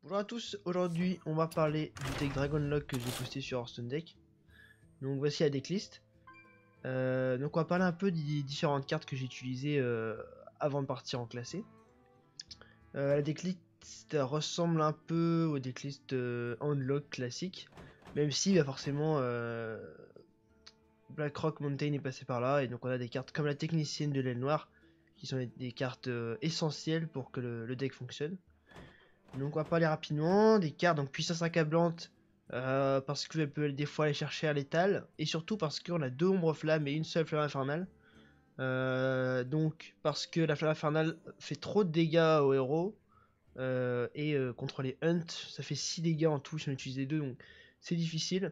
Bonjour à tous, aujourd'hui on va parler du deck Dragonlock que j'ai posté sur Hearthstone Deck. Donc voici la decklist. Donc on va parler un peu des différentes cartes que j'ai utilisées avant de partir en classé. La decklist ressemble un peu aux decklists Handlock classiques, même si bah, forcément Blackrock Mountain est passé par là, et donc on a des cartes comme la technicienne de l'aile noire, qui sont des cartes essentielles pour que le deck fonctionne. Donc on va parler rapidement des cartes, donc puissance accablante, parce qu'elle peut des fois aller chercher à l'étal, et surtout parce qu'on a deux ombres flammes et une seule flamme infernale. Donc parce que la flamme infernale fait trop de dégâts aux héros, et contre les hunts, ça fait 6 dégâts en tout si on utilise les deux, donc c'est difficile.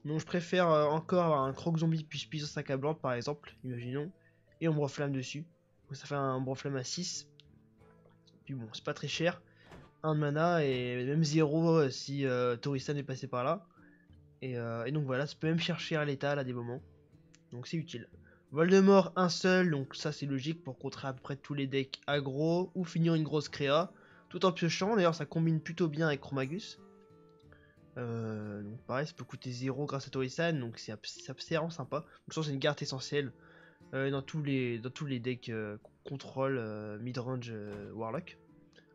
Donc je préfère encore avoir un croc zombie plus puissance accablante par exemple, imaginons, et ombre flamme dessus. Donc ça fait un ombre flamme à 6. Puis bon, c'est pas très cher. 1 de mana et même 0 si Toristan est passé par là. Et donc voilà, ça peut même chercher à l'étal à des moments. Donc c'est utile. Voldemort un seul, donc ça c'est logique pour contrer à peu près tous les decks aggro ou finir une grosse créa. Tout en piochant, d'ailleurs ça combine plutôt bien avec Chromagus. Donc pareil, ça peut coûter 0 grâce à Toristan, donc c'est vraiment sympa. Donc ça c'est une carte essentielle dans tous les decks contrôle midrange Warlock.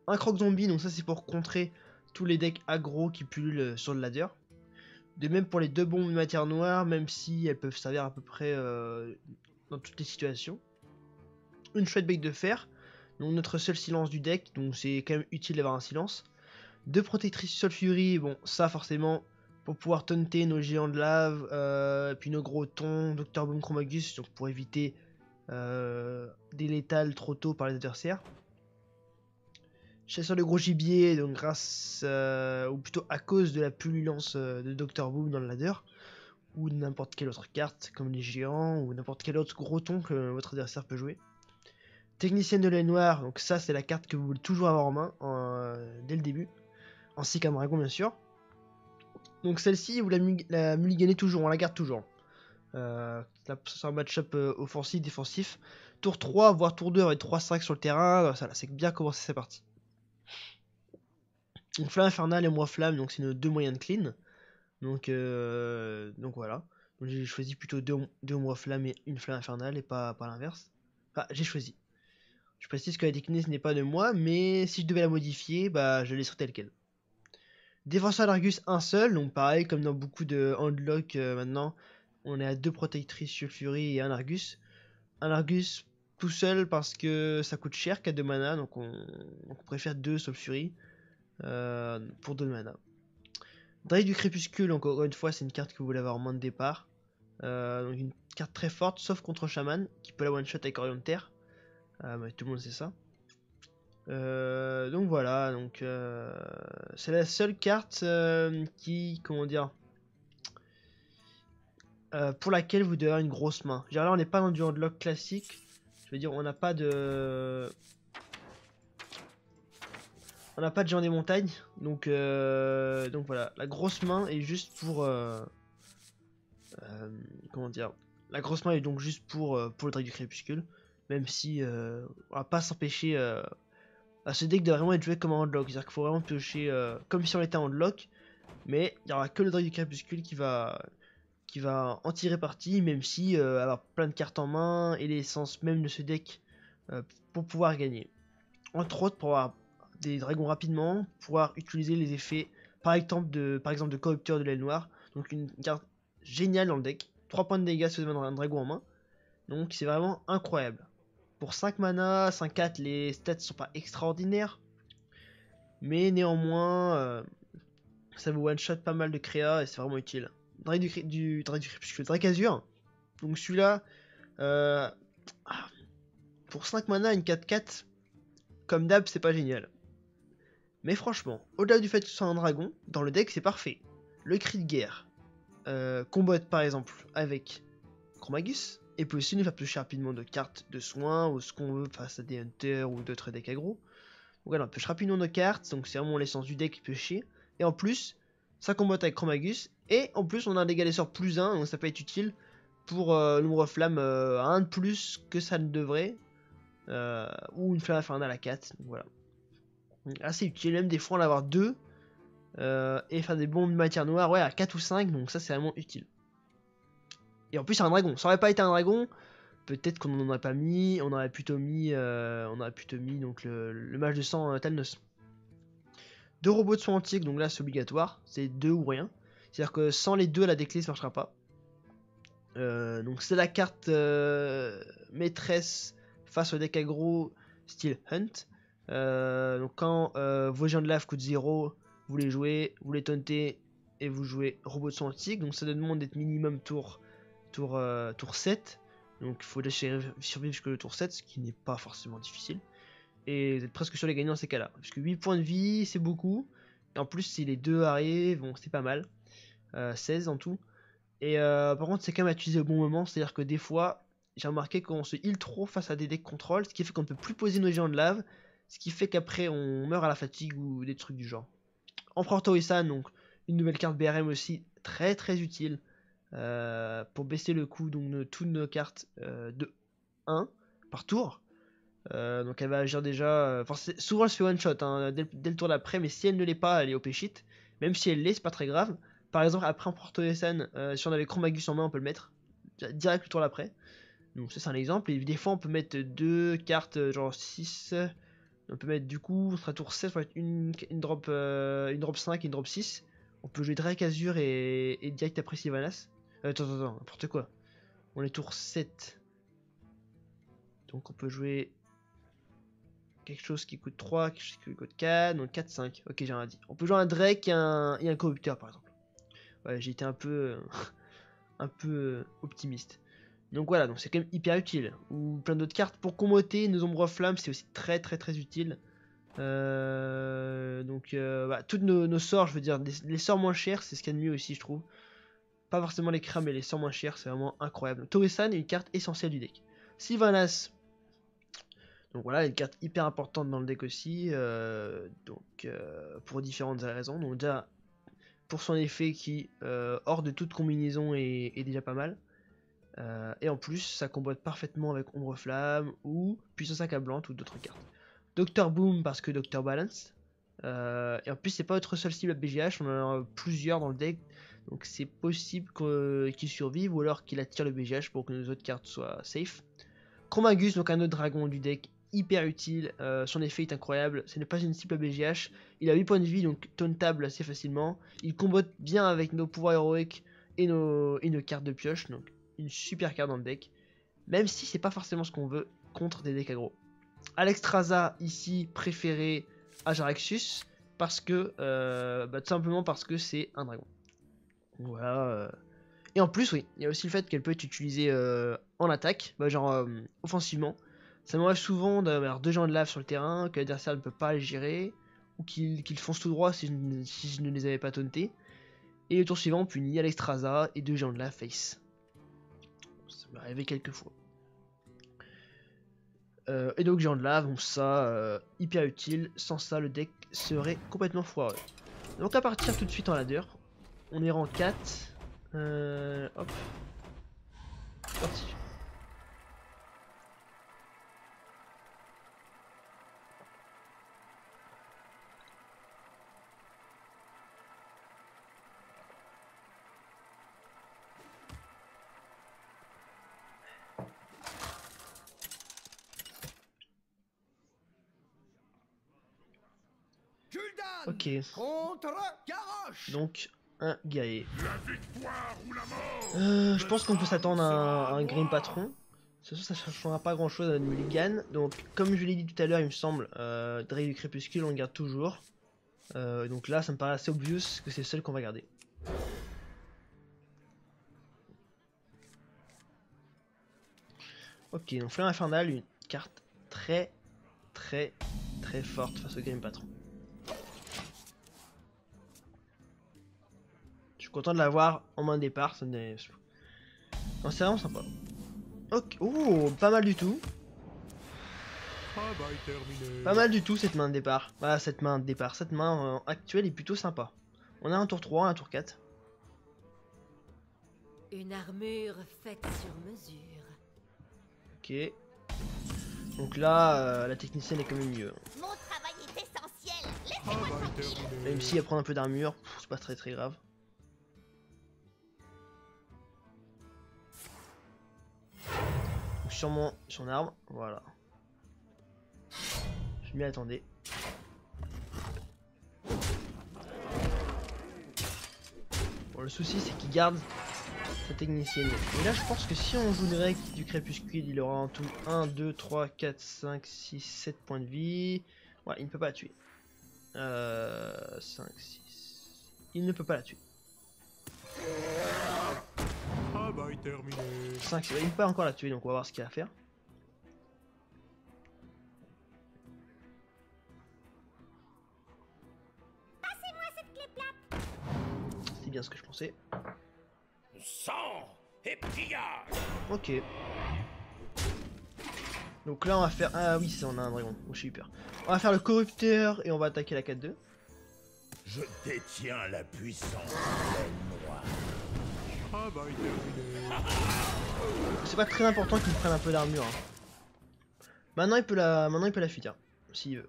Un croc zombie, donc ça c'est pour contrer tous les decks aggro qui pullulent sur le ladder. De même pour les deux bombes de matière noire, même si elles peuvent servir à peu près dans toutes les situations. Une chouette bec de fer, donc notre seul silence du deck, donc c'est quand même utile d'avoir un silence. Deux protectrices sulfurie, bon ça forcément pour pouvoir taunter nos géants de lave, puis nos gros tons, Dr Boom Chromagus, donc pour éviter des létales trop tôt par les adversaires. Chasseur de gros gibier, donc grâce, ou plutôt à cause de la pullulence de Dr Boom dans le ladder, ou n'importe quelle autre carte, comme les géants, ou n'importe quel autre gros ton que votre adversaire peut jouer. Technicienne de l'aile noire, donc ça c'est la carte que vous voulez toujours avoir en main dès le début, ainsi qu'un dragon bien sûr. Donc celle-ci, vous la mulliganez toujours, on la garde toujours. C'est un match-up offensif, défensif. Tour 3, voire tour 2 avec 3-5 sur le terrain, ça c'est bien commencé sa partie. Donc flamme infernale et moi flamme, donc c'est nos deux moyens de clean. Donc voilà. Donc j'ai choisi plutôt deux ombres flamme et une flamme infernale et pas l'inverse. Enfin, j'ai choisi. Je précise que la technique n'est pas de moi, mais si je devais la modifier, bah je laisserais telle quelle. Défenseur d'Argus un seul, donc pareil comme dans beaucoup de handlock maintenant, on est à deux protectrices sulfurie et un Argus. Un Argus tout seul parce que ça coûte cher, 4 de mana, donc on préfère 2 sulfurie pour 2 de mana. Drake du crépuscule, encore une fois, c'est une carte que vous voulez avoir en main de départ. Donc une carte très forte, sauf contre Shaman, qui peut la one-shot avec Orion de Terre. Mais tout le monde sait ça. Donc voilà, donc c'est la seule carte qui, comment dire, pour laquelle vous devez avoir une grosse main. Genre là, on n'est pas dans du handlock classique. Je veux dire, on n'a pas de géant des montagnes, donc voilà, la grosse main est juste pour comment dire, la grosse main est donc juste pour le Drake du crépuscule, même si on va pas s'empêcher à ce deck de vraiment être joué comme un handlock, c'est-à-dire qu'il faut vraiment piocher comme si on était en handlock, mais il n'y aura que le Drake du crépuscule qui va en tirer parti, même si avoir plein de cartes en main et l'essence même de ce deck pour pouvoir gagner. Entre autres, pour avoir des dragons rapidement, pouvoir utiliser les effets par exemple de corrupteur de l'aile noire, donc une carte géniale dans le deck. 3 points de dégâts si vous avez un dragon en main, donc c'est vraiment incroyable. Pour 5 mana, 5-4, les stats sont pas extraordinaires, mais néanmoins ça vous one shot pas mal de créa et c'est vraiment utile. Drake du crépuscule, Drake Azur, donc celui-là pour 5 mana, une 4-4, comme d'hab, c'est pas génial. Mais franchement, au-delà du fait que ce soit un dragon, dans le deck c'est parfait. Le cri de guerre combat par exemple avec Chromagus, et peut aussi nous faire piocher rapidement de cartes de soins ou ce qu'on veut face à des hunters ou d'autres decks aggro. Donc voilà, on pioche rapidement nos cartes, donc c'est vraiment l'essence du deck piocher. Et en plus, ça combat avec Chromagus, et en plus on a un dégât des sorts plus 1, donc ça peut être utile pour l'ombre flamme à 1 de plus que ça ne devrait, ou une flamme infernale à 4, donc voilà. Assez utile, même des fois en avoir 2, Et faire des bombes de matière noire, ouais, à 4 ou 5, donc ça c'est vraiment utile. Et en plus c'est un dragon, ça aurait pas été un dragon, peut-être qu'on n'en aurait pas mis, on aurait plutôt mis donc le mage de sang Talnos. 2 robots de soins antiques, donc là c'est obligatoire, c'est 2 ou rien. C'est-à-dire que sans les deux la déclé ça marchera pas. Donc c'est la carte maîtresse face au deck aggro style Hunt. Donc quand vos géants de lave coûtent 0, vous les jouez, vous les tauntez et vous jouez robot de soin antique. Donc ça demande d'être minimum tour 7. Donc il faut laisser survivre jusqu'au tour 7, ce qui n'est pas forcément difficile. Et vous êtes presque sur les gagnants dans ces cas-là. Parce que 8 points de vie, c'est beaucoup. Et en plus, si les deux arrivent, bon, c'est pas mal. 16 en tout. Et par contre, c'est quand même à utiliser au bon moment. C'est-à-dire que des fois, j'ai remarqué qu'on se heal trop face à des decks contrôle, ce qui fait qu'on ne peut plus poser nos géants de lave. Ce qui fait qu'après, on meurt à la fatigue ou des trucs du genre. Empereur Torisan, donc une nouvelle carte BRM aussi, très très utile. Pour baisser le coût donc, de toutes nos cartes de 1 par tour. Donc elle va agir déjà. Souvent elle se fait one shot hein, dès le tour d'après, mais si elle ne l'est pas, elle est OP shit. Même si elle l'est, c'est pas très grave. Par exemple, après Empereur Torisan, si on avait Chromagus en main, on peut le mettre direct le tour d'après. Donc ça c'est un exemple. Et des fois on peut mettre 2 cartes genre 6. On peut mettre du coup, on sera tour 7, on va mettre une drop 5 et une drop 6. On peut jouer Drake Azur et direct après Sylvanas. Attends, n'importe quoi. On est tour 7. Donc on peut jouer quelque chose qui coûte 3, quelque chose qui coûte 4, donc 4, 5. Ok, j'ai rien dit. On peut jouer un Drake et un corrupteur par exemple. Ouais, j'ai été un peu, optimiste. Donc voilà, donc c'est quand même hyper utile. Ou plein d'autres cartes pour commoter nos ombres flammes, c'est aussi très très très utile. Bah, toutes nos sorts, je veux dire, les sorts moins chers, c'est ce qu'il y a de mieux aussi, je trouve. Pas forcément les crams, mais les sorts moins chers, c'est vraiment incroyable. Torisan est une carte essentielle du deck. Sylvanas, donc voilà, une carte hyper importante dans le deck aussi, pour différentes raisons. Donc déjà, pour son effet qui, hors de toute combinaison, est déjà pas mal. Et en plus, ça combote parfaitement avec Ombre Flamme ou Puissance Accablante ou d'autres cartes. Dr Boom parce que Dr Balance. Et en plus, c'est pas notre seul cible à BGH, on en a plusieurs dans le deck. Donc c'est possible qu'il survive ou alors qu'il attire le BGH pour que nos autres cartes soient safe. Chromagus, donc un autre dragon du deck, hyper utile. Son effet est incroyable. Ce n'est pas une cible à BGH. Il a 8 points de vie, donc tauntable assez facilement. Il combote bien avec nos pouvoirs héroïques et nos cartes de pioche. Donc une super carte dans le deck. Même si c'est pas forcément ce qu'on veut contre des decks aggro. Alexstrasza ici préféré à Jaraxxus parce que tout simplement parce que c'est un dragon. Voilà. Et en plus, oui, il y a aussi le fait qu'elle peut être utilisée en attaque, offensivement. Ça m'arrive souvent d'avoir 2 gens de lave sur le terrain, que l'adversaire ne peut pas les gérer, ou qu'ils foncent tout droit si je ne les avais pas tauntés. Et le tour suivant, on punit Alexstrasza et 2 gens de lave face. Ça m'est arrivé quelques fois. Et donc géant de lave, donc ça, hyper utile. Sans ça, le deck serait complètement foireux. Donc à partir tout de suite en ladder, on est rang 4. Hop. Parti. Ok. Donc, un guerrier. Je pense qu'on peut s'attendre à un Grim Patron. Ça changera pas grand chose à notre mulligan. Donc, comme je l'ai dit tout à l'heure, il me semble, Drake du Crépuscule, on le garde toujours. Donc là, ça me paraît assez obvious que c'est le seul qu'on va garder. Ok, donc Flamme Infernale, une carte très forte face au Grim Patron. Je suis content de l'avoir en main de départ, c'est vraiment sympa. Ok, oh, pas mal du tout. Pas mal du tout cette main de départ. Voilà, cette main actuelle est plutôt sympa. On a un tour 3, un tour 4. Une armure faite sur mesure. Ok. Donc là, la technicienne est quand même mieux. Mon travail est essentiel. Même s'il va prendre un peu d'armure, c'est pas très grave. Donc sûrement son arme, voilà. Je m'y attendais. Bon, le souci c'est qu'il garde sa technicienne. Et là je pense que si on joue direct du crépuscule, il aura en tout 1, 2, 3, 4, 5, 6, 7 points de vie. Ouais, il ne peut pas la tuer. 5, 6. Il ne peut pas la tuer. Travail terminé. 5, il ne peut pas encore la tuer, donc on va voir ce qu'il y a à faire. Passez-moi cette clé plate. C'est bien ce que je pensais. Sang et pillage. Ok. Donc là on va faire... Ah oui, c'est on a un dragon. Oh, je suis hyper. On va faire le corrupteur et on va attaquer la 4-2. Je détiens la puissance de noire. Travail terminé. C'est pas très important qu'il prenne un peu d'armure. Hein. Maintenant il peut la fuir, s'il veut.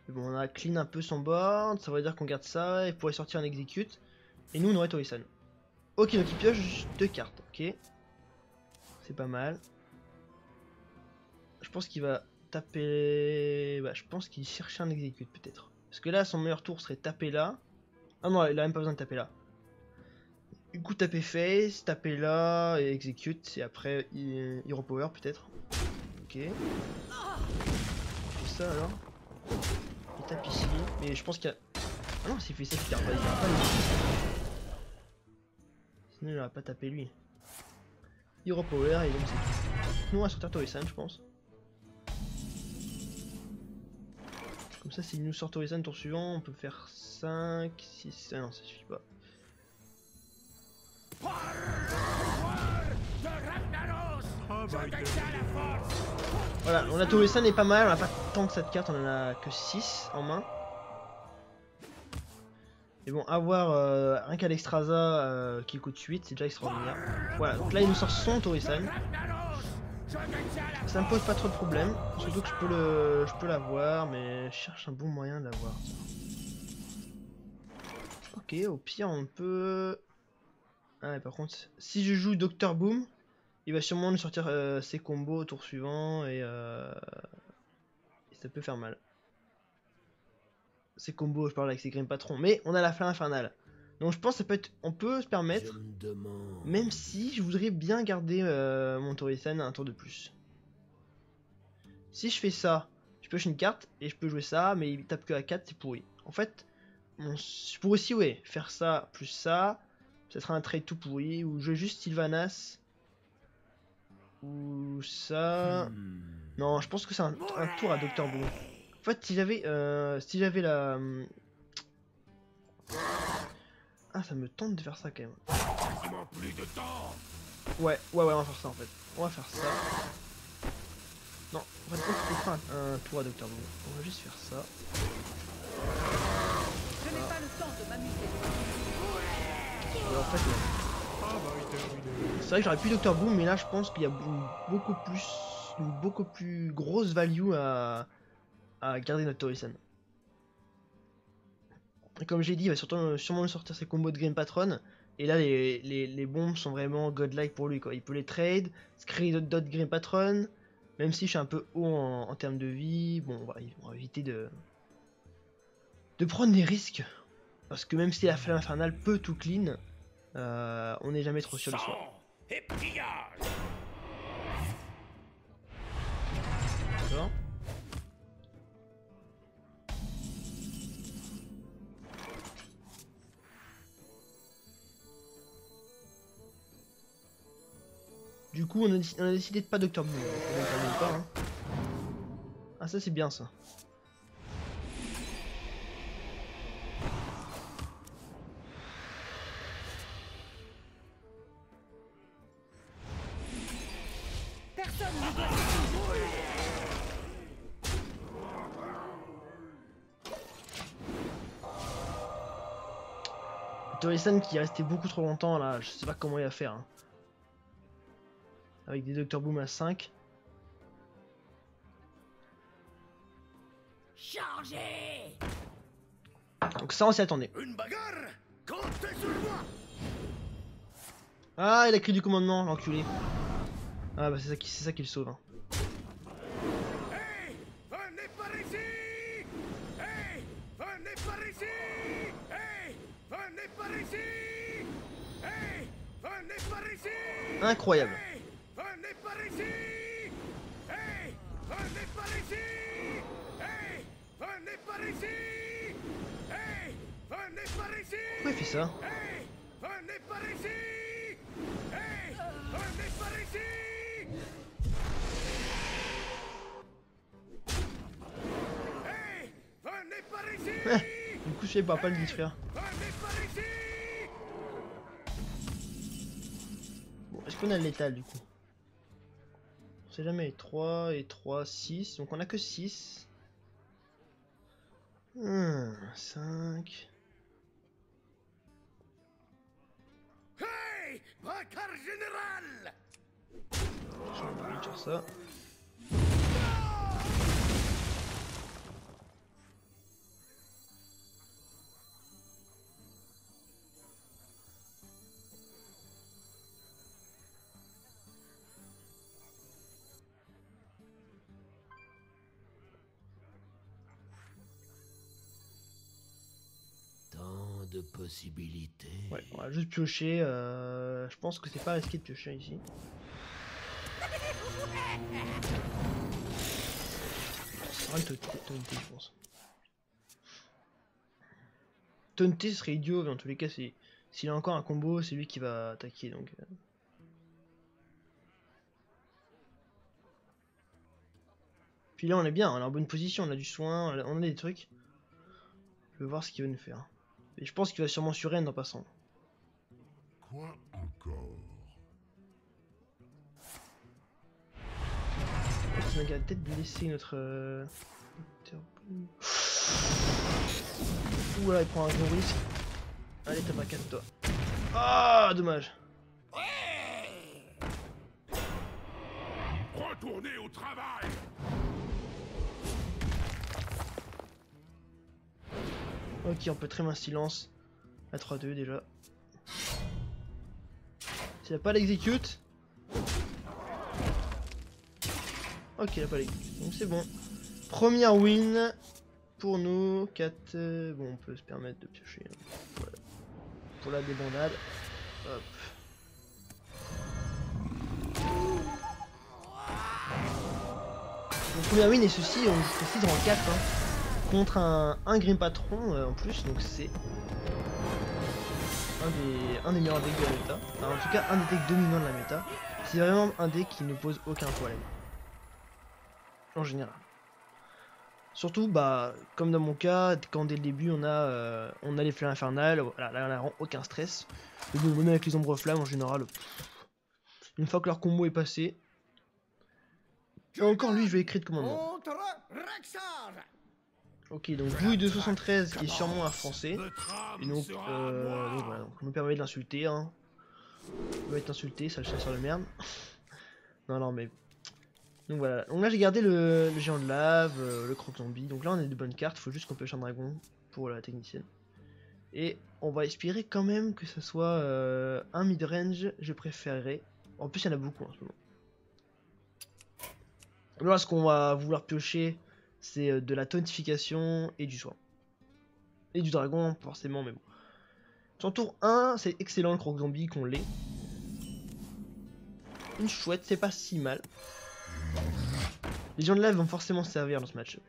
Mais bon, on a clean un peu son board, ça veut dire qu'on garde ça, il pourrait sortir un execute. Et nous on aurait Tori-san. Ok, donc il pioche 2 cartes, ok. C'est pas mal. Je pense qu'il va taper... Bah, je pense qu'il cherchait un execute peut-être. Parce que là son meilleur tour serait taper là. Ah non, il a même pas besoin de taper là. Du coup taper face, taper là et execute. Et après hero power peut-être. Ok. Je fais ça alors. Il tape ici. Mais je pense qu'il y a... Ah non, s'il fait ça, il garde pas, sinon il n'aurait pas tapé lui. Hero power et donc c'est tout. Nous on va sortir Tori-san je pense. Comme ça s'il nous sort Tori-san tour suivant, on peut faire 5, 6... Ah non, ça suffit pas. Voilà, on a Tori-san est pas mal, on a pas tant que cette carte, on en a que 6 en main. Mais bon, avoir un Kalexstrasza qui coûte 8, c'est déjà extraordinaire. Voilà, donc là il nous sort son Tori-san. Ça me pose pas trop de problème, surtout que je peux l'avoir, mais je cherche un bon moyen de l'avoir. Ok, au pire on peut... Ah, mais par contre, si je joue Dr Boom, il va sûrement nous sortir ses combos au tour suivant et ça peut faire mal. Ses combos, je parle avec ses Grim Patrons, mais on a la flamme infernale. Donc je pense que ça peut être, on peut se permettre, même si je voudrais bien garder mon Tori-san un tour de plus. Si je fais ça, je pioche une carte et je peux jouer ça, mais il tape que à 4, c'est pourri. En fait, je pourrais aussi faire ça plus ça, ça sera un trade tout pourri, ou jouer juste Sylvanas, ou ça... Non, je pense que c'est un tour à Dr Boom. En fait, si j'avais la... Ah, ça me tente de faire ça quand même. Ouais, on va faire ça en fait. On va faire ça. Non, en fait, on fait pas un tour à Dr Boom. On va juste faire ça. Je n'ai pas le temps de m'amuser. Et en fait, c'est vrai que j'aurais pu Dr Boom, mais là je pense qu'il y a une beaucoup plus grosse value à garder notre Tori-san. Et comme j'ai dit, il va sûrement sortir ses combos de Grim Patron. Et là, les bombes sont vraiment godlike pour lui, quoi. Il peut les trade, se créer d'autres Grim Patron. Même si je suis un peu haut en termes de vie, bon, on va éviter de prendre des risques. Parce que même si la flamme infernale peut tout clean, on n'est jamais trop sûr de soi. D'accord. Du coup, on a décidé de pas Dr Boom. Pas, hein. Ah, ça c'est bien ça. Personne ne doit Tori-san qui est resté beaucoup trop longtemps là, je sais pas comment il va faire. Hein. Avec des Dr Boom à 5. Chargez. Donc ça, on s'y attendait. Une bagarre? Comptez sur moi! Ah, il a crié du commandement, l'enculé. Ah bah c'est ça qui le sauve. Hein. Hey! Venez par ici! Hey! Venez par ici! Hey! Venez par ici! Hey! Venez par ici! Incroyable. Hey! Venez par ici! Hey! Venez par ici! Hey! Venez par ici! Hey! Venez par ici! Pourquoi il fait ça? Hey! Venez par ici! Hey! Venez par ici! Hey! Venez par ici! Du coup, je sais pas le vite faire. Venez par ici! Bon, est-ce qu'on a le létal du coup? On sait jamais. 3 et 3, 6. Donc on a que 6. 5. Hey! Braqueur général! Je vais réduire ça. Tant de possibilités. Ouais, on va juste piocher. Je pense que c'est pas risqué de piocher ici. Ça sera une taunter, je pense. Taunter serait idiot, mais en tous les cas, s'il a encore un combo, c'est lui qui va attaquer. Donc, Puis là, on est bien, on est en bonne position, on a du soin, on a des trucs. Je vais voir ce qu'il va nous faire. Et je pense qu'il va sûrement sur Rennes en passant. Quoi encore? On va peut-être blesser notre... Ouh là, il prend un gros risque. Allez, t'as pas 4 toi. Ah, dommage. Retournez au travail! Ok, on peut très bien silence. À 3-2 déjà. S'il a pas l'execute. Ok, il a pas l'execute. Donc c'est bon. Première win pour nous. 4. Bon, on peut se permettre de piocher. Voilà. Pour la débandade. Hop. Donc première win et ceci, on précise en 4. Hein. Contre un Grim Patron en plus, donc c'est un des meilleurs decks de la méta. Enfin, en tout cas, un des decks dominants de la méta. C'est vraiment un deck qui ne pose aucun problème. En général. Surtout, bah, comme dans mon cas, quand dès le début on a les fleurs infernales, voilà, là on n'a aucun stress. Et bon, même avec les ombres flammes en général, une fois que leur combo est passé. Et encore lui, je vais écrire de commandement. Ok, donc bouille de 73 qui est sûrement un français. Et donc, voilà, donc on nous permet de l'insulter. Hein. On va être insulté, ça le chasseur de merde. non, mais. Donc voilà. Donc là, j'ai gardé le géant de lave, le croc zombie. Donc là, on a de bonnes cartes. Faut juste qu'on pêche un dragon pour la technicienne. Et on va espérer quand même que ça soit un mid-range. Je préférerais. En plus, il y en a beaucoup en ce moment. Là, ce qu'on va vouloir piocher, c'est de la tauntification et du soin. Et du dragon, forcément, mais bon. Sur tour 1, c'est excellent le croc zombie qu'on l'ait. Une chouette, c'est pas si mal. Les gens de lave vont forcément se servir dans ce match-up.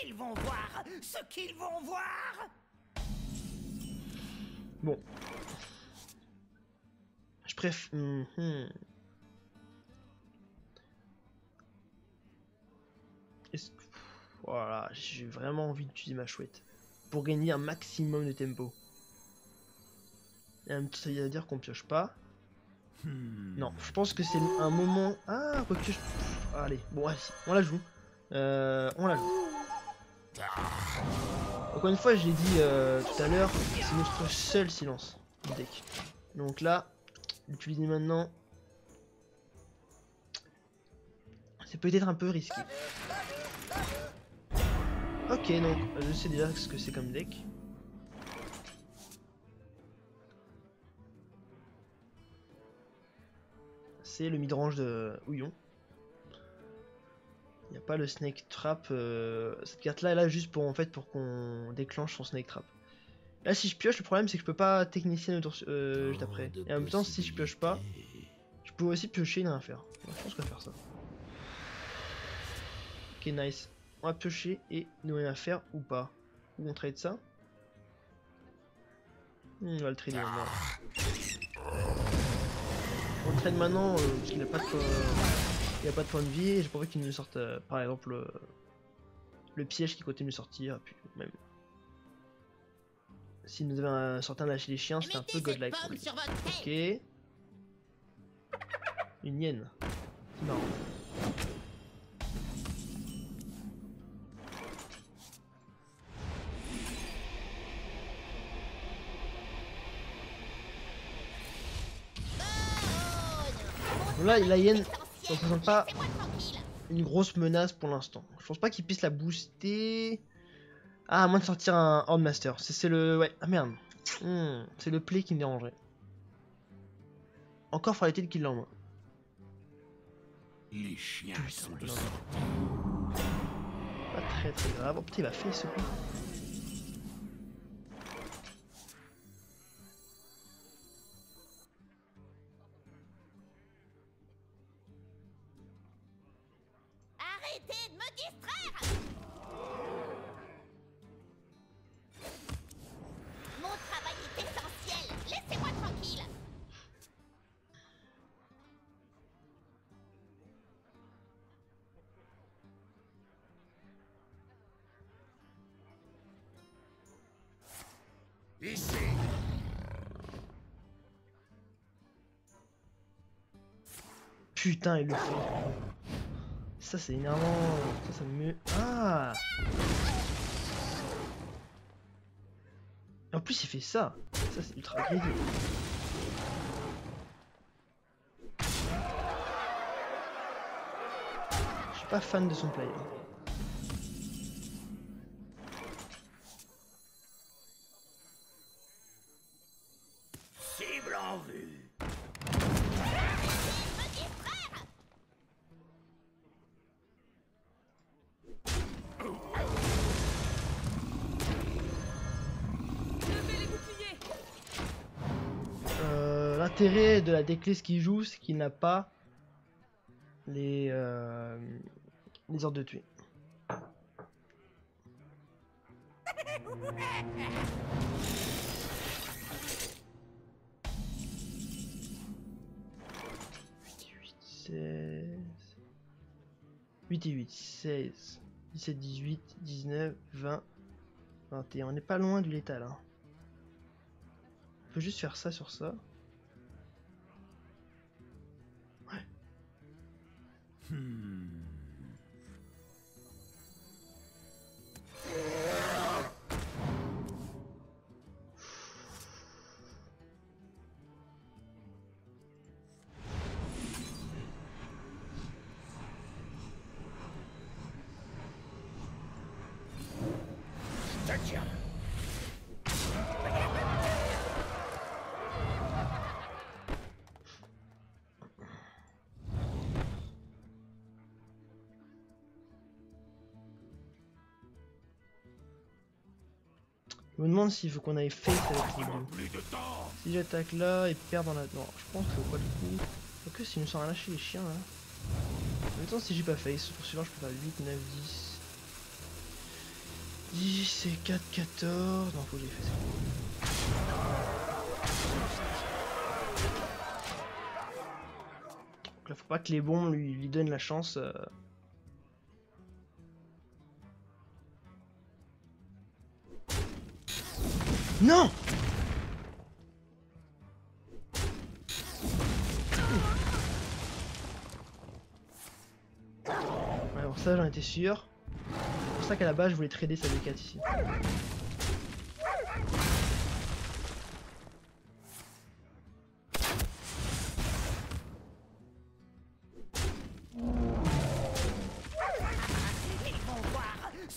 Ils vont voir ce qu'ils vont voir. Bon. Je préfère... Voilà, j'ai vraiment envie d'utiliser ma chouette. Pour gagner un maximum de tempo. Et un petit ça veut dire qu'on pioche pas. Non, je pense que c'est un moment... Ah, quoi que je... Allez, bon, allez, on la joue. On la joue. Encore une fois, je l'ai dit tout à l'heure, c'est notre seul silence du deck. Donc là, l'utiliser maintenant. c'est peut-être un peu risqué. Ok, donc je sais déjà ce que c'est comme deck. C'est le midrange de Houillon. Il n'y a pas le Snake Trap. Cette carte là est là juste pour en fait pour qu'on déclenche son Snake Trap. Là si je pioche, le problème c'est que je peux pas technicien le tour juste après. Et en même temps si je pioche pas, je peux aussi piocher et rien faire. Donc, je pense qu'on va faire ça. Ok nice. On va piocher et nous rien faire ou pas. Ou on trade ça. On va le trader maintenant. On le trade maintenant parce qu'il a pas de il a pas de point de vie et j'ai pas envie qu'il nous sorte par exemple le piège qui continue de sortir. Puis même s'il nous avait sorti un lâcher les chiens, c'était un peu godlike. Ok. Une hyène. C'est marrant. Là, la hyène ne représente pas une grosse menace pour l'instant. Je pense pas qu'il puisse la booster. Ah, à moins de sortir un Hordmaster. C'est le... Ouais, ah merde. C'est le play qui me dérangerait. Encore faudrait-il qu'il l'envoie. Les chiens sont de Pas très très grave. Oh putain, il va faire ce coup. Arrêtez de me distraire! Mon travail est essentiel! Laissez-moi tranquille! Ici. Putain, il le fait. Ça, c'est énervant. Ça me... Ah! En plus, il fait ça. Ça, c'est ultra greedy. Je suis pas fan de son play. Cible en vue. L'intérêt de la decklist qu'il joue, c'est qu'il n'a pas les ordres de tuer. et 8, 16, 17, 18, 19, 20, 21. On n'est pas loin du létal. Hein. On peut juste faire ça sur ça. Ouais. Tiens. Je me demande s'il faut qu'on aille face avec les deux. Plus de temps. Si j'attaque là et perd dans la... Non, je pense que pas le coup. Quoique s'il nous sort à lâcher les chiens là. En même temps si j'ai pas face, pour celui-là je peux faire 8, 9, 10. 10 c'est 4, 14. Non faut que j'ai fait ça. Donc là faut pas que les bons lui donnent la chance. Non! Alors ça j'en étais sûr. C'est pour ça qu'à la base je voulais trader sa D4 ici.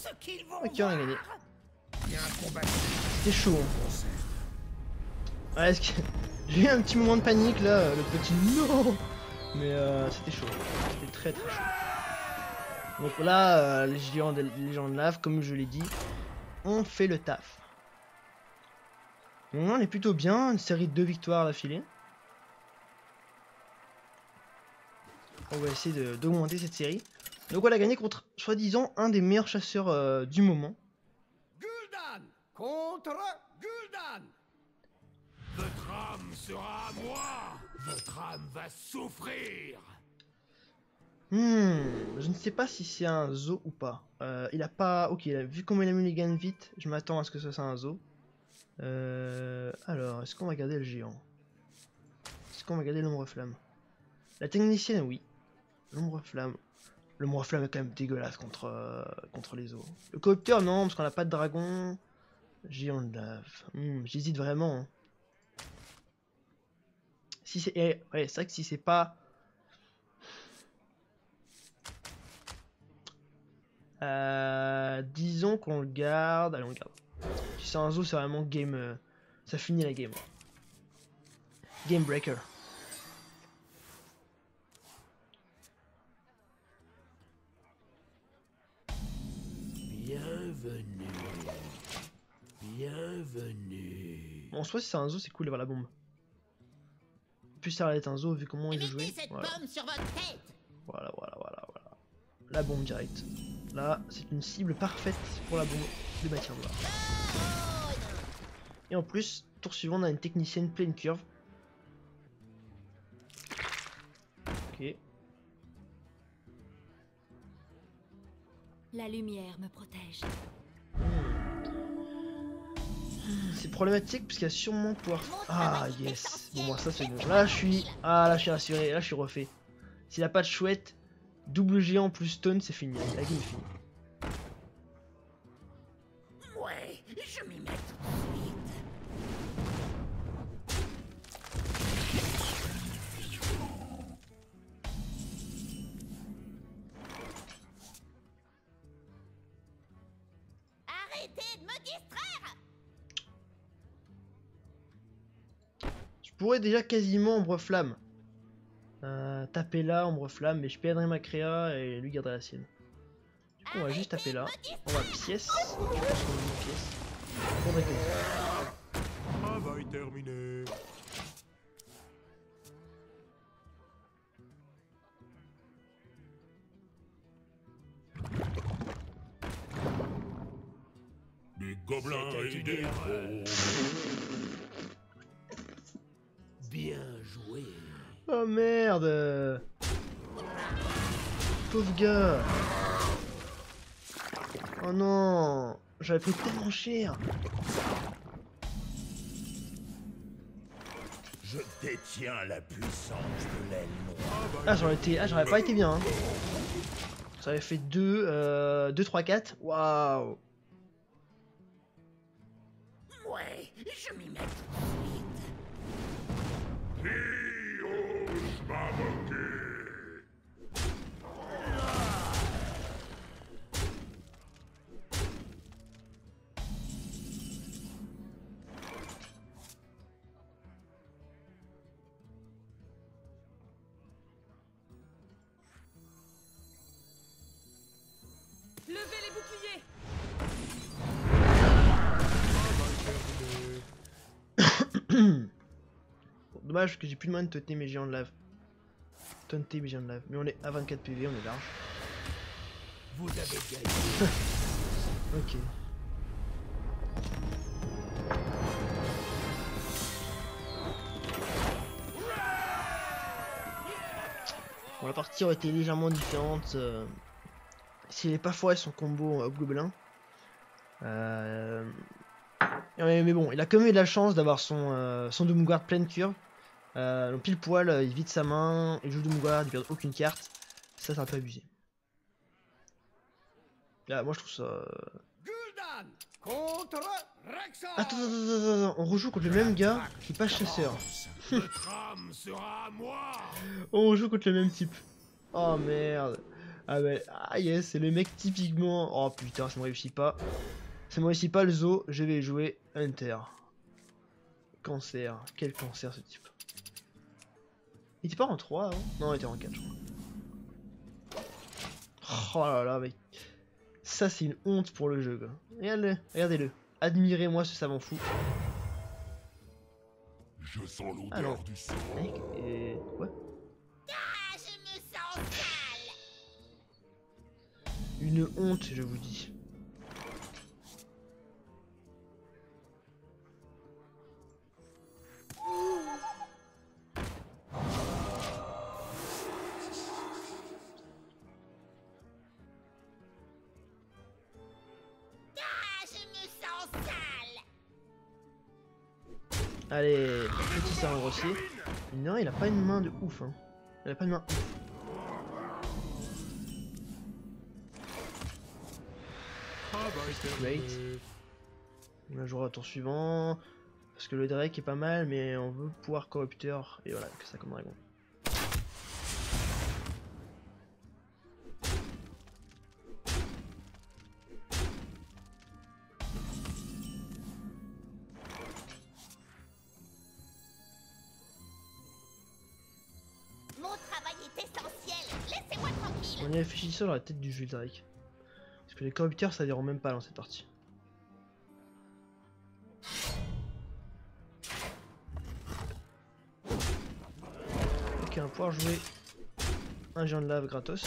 ce qu'ils vont Ok, on a gagné. Il y a un combat. C'était chaud. Ouais, j'ai eu un petit moment de panique là, le petit non. Mais c'était chaud. C'était très très chaud. Donc là, les géants de lave, comme je l'ai dit, ont fait le taf. Donc on est plutôt bien, une série de 2 victoires d'affilée. On va essayer d'augmenter cette série. Donc on a gagné contre, soi-disant, un des meilleurs chasseurs du moment. Gul'dan contre Gul'dan. Votre âme sera à moi. Votre âme va souffrir. Je ne sais pas si c'est un zoo ou pas. Il a pas... Ok, vu comment il a mis les gains vite, je m'attends à ce que ce soit un zoo. Alors, est-ce qu'on va garder le géant? Est-ce qu'on va garder l'ombre flamme? La technicienne, oui. L'ombre flamme. L'ombre flamme est quand même dégueulasse contre les zoos. Le coopteur, non, parce qu'on n'a pas de dragon. Géant de lave. J'hésite vraiment. Hein. Si c'est... ouais, c'est vrai que si c'est pas... disons qu'on le garde. Allez, on le garde. Si c'est un zoo, c'est vraiment game. Ça finit la game. Game breaker. Bienvenue. Bienvenue. Bon, en soi, si c'est un zoo, c'est cool d'avoir la bombe. Plus ça va être un zoo vu comment il veut jouer. Mettez cette Voilà. pomme sur votre tête. Voilà. La bombe direct. Là, c'est une cible parfaite pour la bombe de matière noire. Et en plus, tour suivant, on a une technicienne pleine curve. Ok. La lumière me protège. C'est problématique parce qu'il y a sûrement pouvoir. Ah yes. Bon, moi ça c'est bon. Là je suis. Ah là je suis rassuré. Là je suis refait. S'il a pas de chouette, double géant plus stone, c'est fini. La game est finie. Ouais, je m'y mets tout de suite. Arrêtez de me distraire. Je pourrais déjà quasiment ombre flamme. Taper là, ombre flamme, mais je perdrai ma créa et lui garderai la sienne. Du coup on va juste taper là. On va pièce. Je pense qu'on va une pièce. On va gagner. Travail terminé. Des gobelins et des héros. Bien joué. Oh merde. Pauvre gars. Oh non. J'avais pris tellement cher. Je détiens la puissance de l'aile noire. Ah j'aurais pas été bien. Hein. Ça avait fait 2, 3, 4. Waouh. Ouais, je m'y mets tout de suite. Qui ose m'invoquer? Levez les boucliers. Bon, dommage que j'ai plus de moyen de taunter mes géants de lave. Taunter mes géants de lave. Mais on est à 24 PV, on est large. Vous avez gagné. Ok. Bon, la partie aurait été légèrement différente s'il n'avait pas foiré son combo gobelin. Mais bon, il a quand même eu de la chance d'avoir son Doomguard pleine curve. Donc pile poil, il vide sa main, il joue Doomguard, il perd aucune carte. Ça, c'est un peu abusé. Là, moi je trouve ça. Gul'dan contre Rexxar. Attends, on rejoue contre le même gars qui passe chasseur. Votre âme sera à moi. On rejoue contre le même type. Oh merde. Ah ouais, ah yes, c'est le mec typiquement. Oh putain, ça me réussit pas. Ça me réussit pas le zoo, je vais jouer Hunter. Cancer, quel cancer ce type. Il était pas en 3 hein? Non, il était en 4 je crois. Oh là là, mec. Ça c'est une honte pour le jeu quoi. Regardez-le, regardez-le. Admirez-moi ce savant fou. Je sens Ah non. l'odeur du sang. Mec, et... Ouais. Ah, je me sens sale. Une honte, je vous dis. Ah, je me sens sale. Allez, petit serpent grossier. Non, il a pas une main de ouf. Hein. Il a pas de main ouf. Great. On la jouera au tour suivant. Parce que le Drake est pas mal, mais on veut pouvoir corrupteur. Et voilà, que ça comme dragon. Mon travail est essentiel. Laissez-moi tranquille. On y réfléchit sur la tête du jeu Drake. Parce que les corrupteurs ça dérange même pas dans cette partie. Ok, on va pouvoir jouer un géant de lave gratos.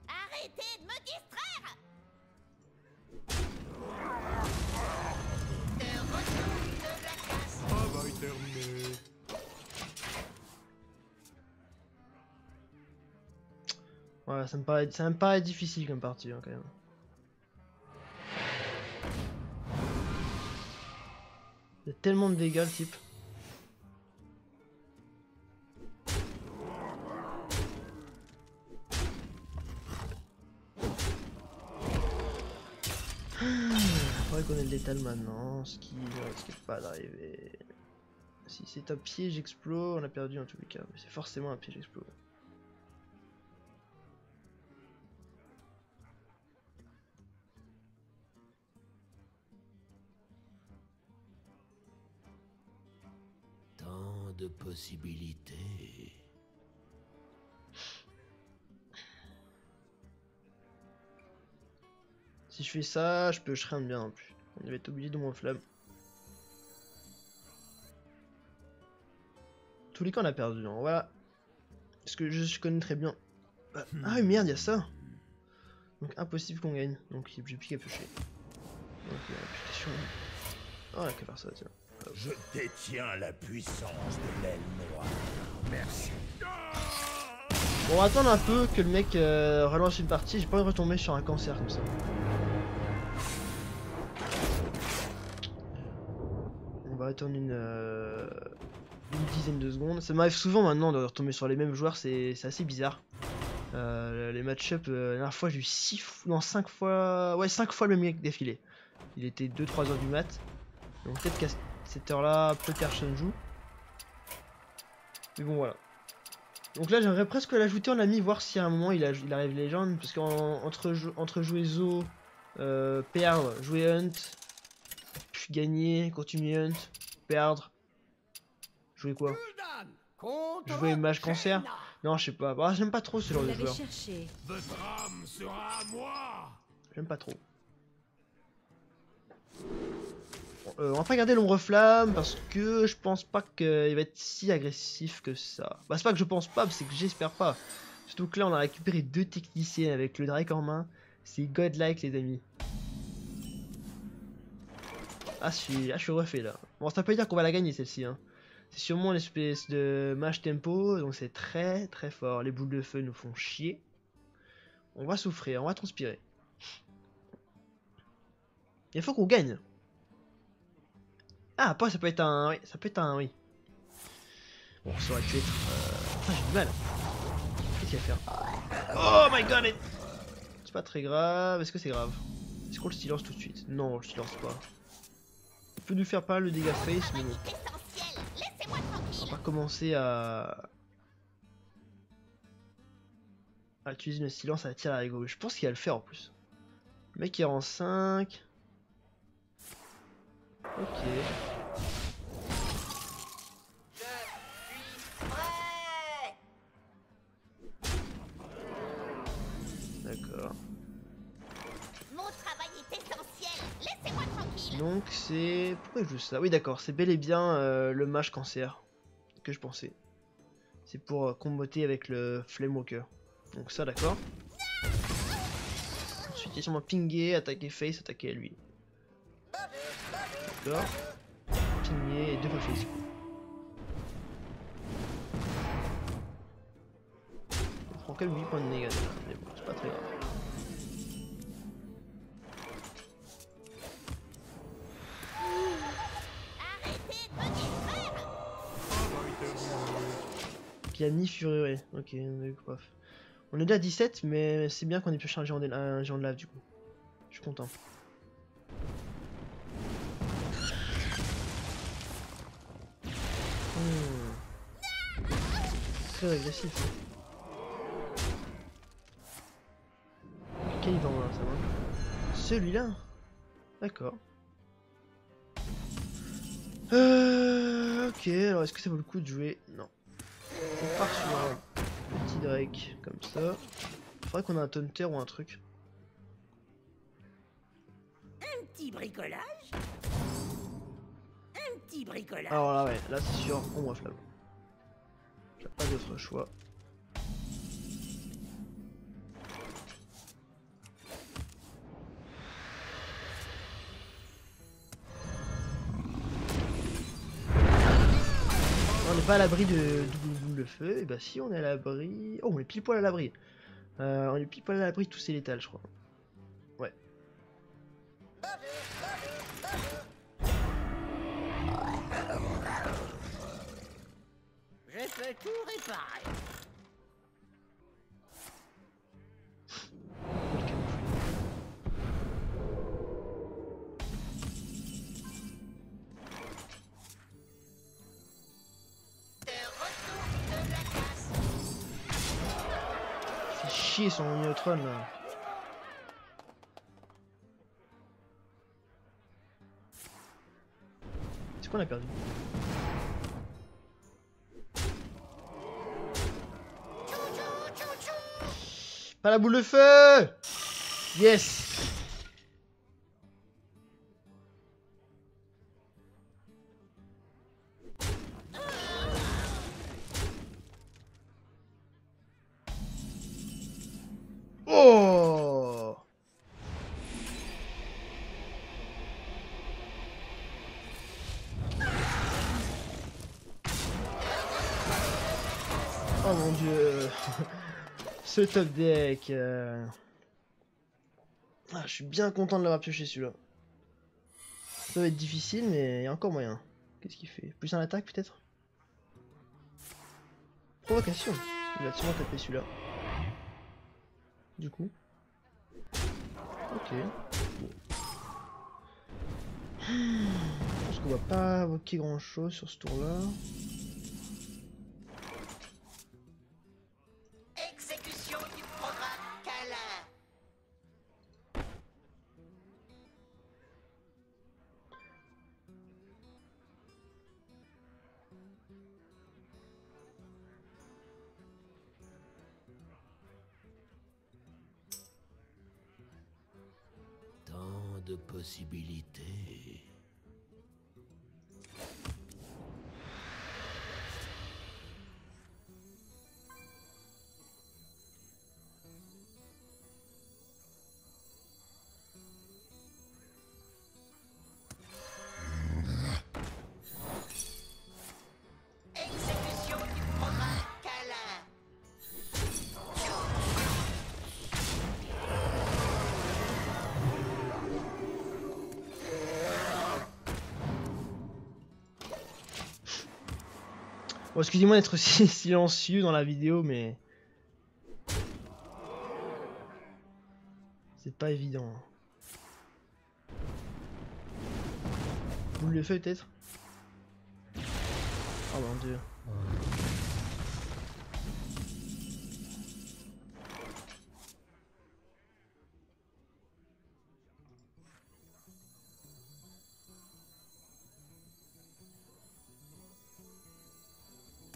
Arrêtez de me distraire. De retour de la casse. Travail terminé. Voilà, ça me paraît difficile comme partie hein, quand même. Il y a tellement de dégâts le type. Faudrait qu'on ait le létal maintenant, ce qui ne risque pas d'arriver. Si c'est un piège explos, on a perdu en tous les cas, mais c'est forcément un piège explos. Tant de possibilités. Si je fais ça, je peux shrine bien en plus. On va être obligé de mon flamme. Tous les cas on a perdu, hein. Voilà. Parce que je connais très bien. Ah oui merde, il y a ça. Donc impossible qu'on gagne. Donc j'ai piqué à piocher. Donc réputation. Oh, on a qu'à faire ça, tiens. Je détiens la puissance de l'aile noire. Merci. Bon, on va attendre un peu que le mec relance une partie. J'ai pas envie de retomber sur un cancer comme ça. On va attendre une dizaine de secondes. Ça m'arrive souvent maintenant de retomber sur les mêmes joueurs, c'est assez bizarre. Les match-up, la dernière fois j'ai eu 5 fois... Ouais, 5 fois le même mec d'affilée. Il était 2-3 heures du mat. Donc peut-être qu'à cette heure-là, peu personne joue. Mais bon, voilà. Donc là, j'aimerais presque l'ajouter en ami, voir si à un moment il arrive légende. Parce qu'entre jouer Zo, perdre, jouer Hunt, puis gagner, continuer Hunt, perdre. Jouer quoi? Jouer Mage Cancer? Non, je sais pas. Bah, j'aime pas trop ce genre de joueur. Votre âme sera à moi. J'aime pas trop. On va pas garder l'ombre flamme parce que je pense pas qu'il va être si agressif que ça. Bah c'est pas que je pense pas, c'est que j'espère pas. Surtout que là on a récupéré 2 techniciens avec le Drake en main. C'est godlike les amis. Ah je suis refait là. Bon ça peut dire qu'on va la gagner celle-ci hein. C'est sûrement l'espèce de mage tempo, donc c'est très très fort. Les boules de feu nous font chier. On va souffrir, on va transpirer. Il faut qu'on gagne. Ah, après ça peut être un... Oui, ça peut être un... Oui. Bon, ça aurait pu être... Ah, j'ai du mal. Qu'est-ce qu'il va faire? Oh my god! C'est pas très grave. Est-ce que c'est grave? Est-ce qu'on le silence tout de suite? Non, on le silence pas. peut nous faire pas mal de dégâts face, mais bon. Essentiel, laissez-moi On tranquille. va pas commencer à utiliser le silence à la tire à l'ego. Je pense qu'il va le faire en plus. Le mec est en 5. Ok. D'accord. Mon travail est essentiel, laissez-moi tranquille. Donc c'est... Pourquoi je joue ça? Oui d'accord, c'est bel et bien le mage cancer que je pensais. C'est pour comboter avec le Flamewalker. Donc ça d'accord. Ensuite il est sûrement pinguer, attaquer face, attaquer à lui. D'accord. Pinguer et 2 fois face. On prend que 8 points de dégâts, mais bon, c'est pas très grave. Arrêtez de me distraire. Piani furieuse. Ok, prof. On est déjà à 17, mais c'est bien qu'on ait pu charger un géant de lave du coup. Je suis content. Très agressif. Quel vent là, ça va? Celui-là? D'accord. Ok, alors est-ce que ça vaut le coup de jouer? Non. On part sur un petit Drake comme ça. Faudrait qu'on ait un taunter ou un truc. Un petit bricolage. Un petit bricolage. Alors là, ouais, là c'est sûr, ombre flamme. J'ai pas d'autre choix. On n'est pas à l'abri de double feu, et bah si on est à l'abri... Oh on est pile poil à l'abri. On est pile poil à l'abri de tous ces létals je crois. Ouais. Je peux tout réparer. Fait chier son Neutron là. C'est quoi on a perdu? Pas la boule de feu! Yes! Oh! Oh mon dieu! Ce top deck! Ah, je suis bien content de l'avoir pioché celui-là. Ça va être difficile, mais il y a encore moyen. Qu'est-ce qu'il fait? Plus un attaque peut-être? Provocation! Il va sûrement taper celui-là. Du coup. Ok. Bon. Je pense qu'on va pas invoquer grand chose sur ce tour-là. Exécution du programme câlin. Tant de possibilités. Exécution du programme câlin. Bon, excusez-moi d'être si silencieux dans la vidéo, mais... C'est pas évident. Boule de feu peut-être. Oh mon dieu.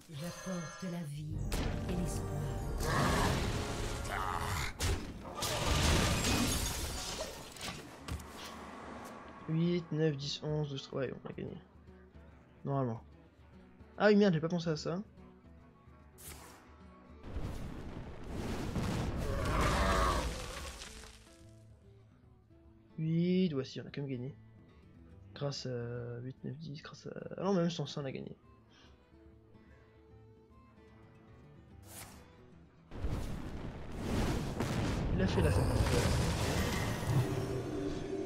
J'apporte la vie et l'espoir. 8, 9, 10, 11, 12, ouais, on a gagné. Normalement. Ah oui, merde, j'ai pas pensé à ça. Voici, on a quand même gagné. Grâce à 8, 9, 10, grâce à... Ah non, même sans ça, on a gagné. Il a fait la 50.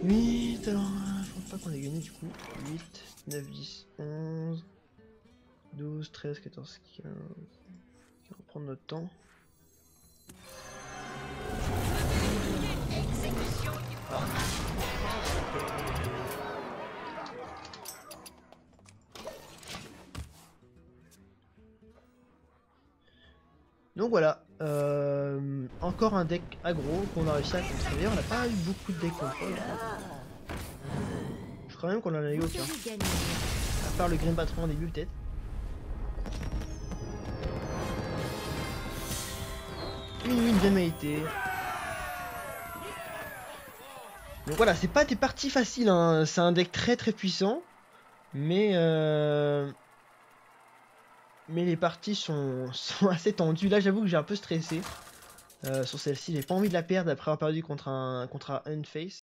8, alors... Je pense pas qu'on ait gagné du coup. 8, 9, 10, 11, 12, 13, 14, 15... On va prendre notre temps. Exécution du programme. Donc voilà, encore un deck aggro qu'on a réussi à contrôler. On n'a pas eu beaucoup de decks contrôle. Je crois même qu'on en a eu aucun. Vous avez gagné. À part le Green Patron au début peut-être. Une win bien méritée. Donc voilà, c'est pas des parties faciles, hein. C'est un deck très très puissant. Mais les parties sont assez tendues. Là j'avoue que j'ai un peu stressé sur celle-ci. J'ai pas envie de la perdre après avoir perdu contre un Unface.